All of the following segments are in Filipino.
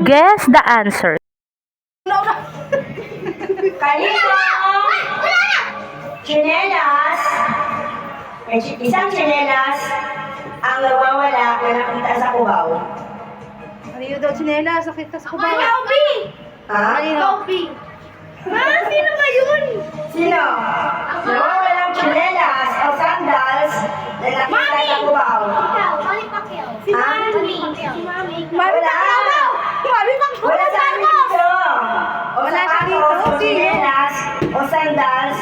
Guess the answer. Kanino tsinelas, isang tsinelas ang nawawala na nakita sa kubaw? Kanino daw tsinelas? Nakita sa kubaw. Ha? Kanino? Sino ba yun? Sino? Nawawalang tsinelas o sandals na nakita sa kubaw? Si Ha? Mami. Wala. Wala sa amin dito. O Wala siya sapatos, dito. o tsinelas, o sandals.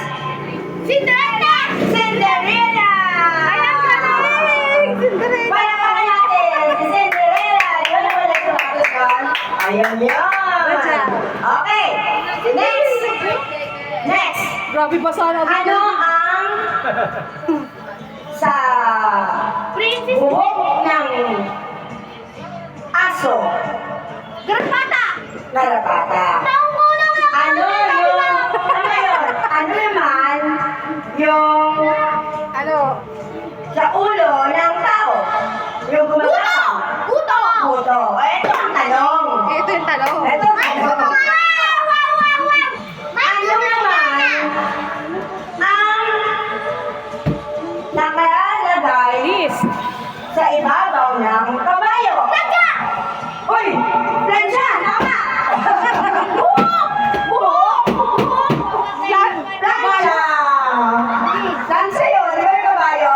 Cinderella! Cinderella! Ayan ka na! Cinderella! Palakpakan natin si Cinderella. Yun ang wala sa sapatos doon. Ayun yun. Good job. Okay. Next. Next. Grabe pa sana. Ano ang sa Princess buhok ng aso? Garapata! Garapata. Ano yun? Ano naman yung Ano? sa ulo ng tao? Yung gumagapang? Puto! Puto. Ito ang tanong. Ito yung tanong. Ito ang tanong. Ano naman ang nakalagay sa ibabaw ng kabayo? Plancha! Uy! Plancha! Tama! Buhok! Plancha! Plancha yun. Di ba yung kabayo?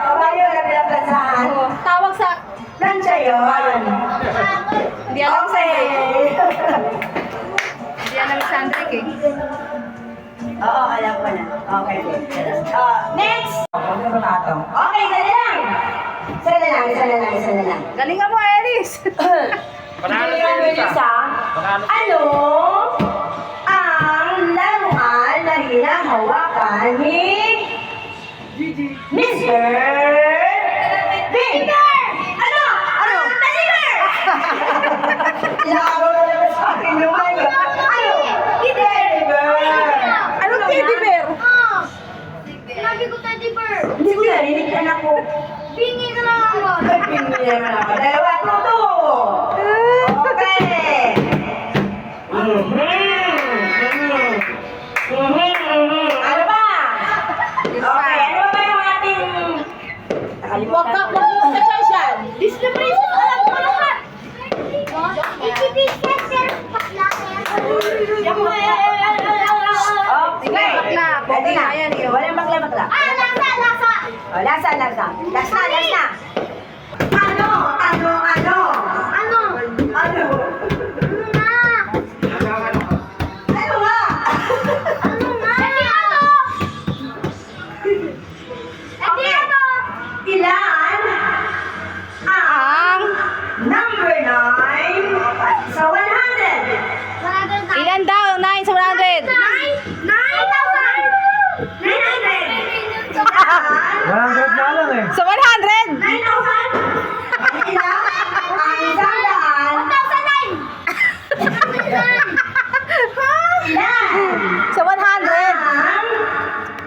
Kabayo na pinaplansahan. Tawag sa... Plancha yun. Hindi alam sa... Okay. Hindi alam sa Andrick eh. Oo, alam ko na. Okay. Next! Okay, isa na lang. Galingan mo, Eris! Panalo Hindi si yung Elisa. isa. Ano ang laruan na hinahawakan ni Mr. Bing? Ano? Teddy bear! Laro na naman sa akin naman. Ano? Teddy bear! Anong teddy bear? Sabi ko teddy bear. Hindi ko narinig ka na po. Bingi na lang ako. Hindi naman ako. Dalawa, tuto! Okay! Ano ba? Okay, ano ba yung ating... Huwag ka sa choice yan. Disney princess, alam ko lahat. Ikibigyan sir, bakla Okay. Bakla. Pwede na. Ayan, yun. Walang bakla. Ah, lasa. Oh, lasa. Last na. Ano? Ano? Ano? Ano na? Ano nga? Ano na? Edi ano? Ilan ang number 9 sa 100? Ilan daw? 9 sa 100. 9,000! 900! 100 na lang eh. Sa 100? 9,000? Ilan ang isang daan? 1,009! Ilan Sa 100. ang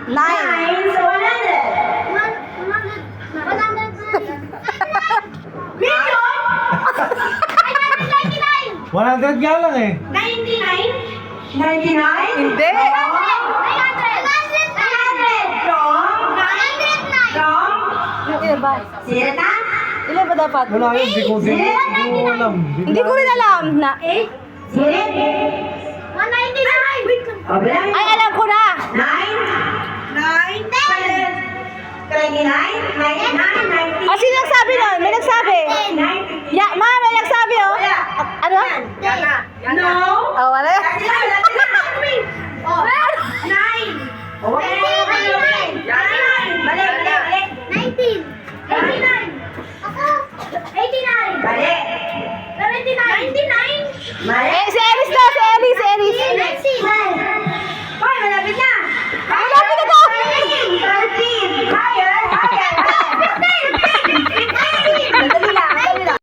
9. 9 sa 100? Million? 100 nga lang eh. 99? 99? Hindi. Ilan ba? Sino na? Ilan ba dapat? Wala yun, di ko alam. Hindi ko rin alam na. Sino? O, bilang Ay, alam ko na. 9? 29? 99? O, sino nagsabi nun? May nagsabi. Ya, ma, may nagsabi oh. Wala. Ano? No? Oh, wala. Lati na. 9. Okay.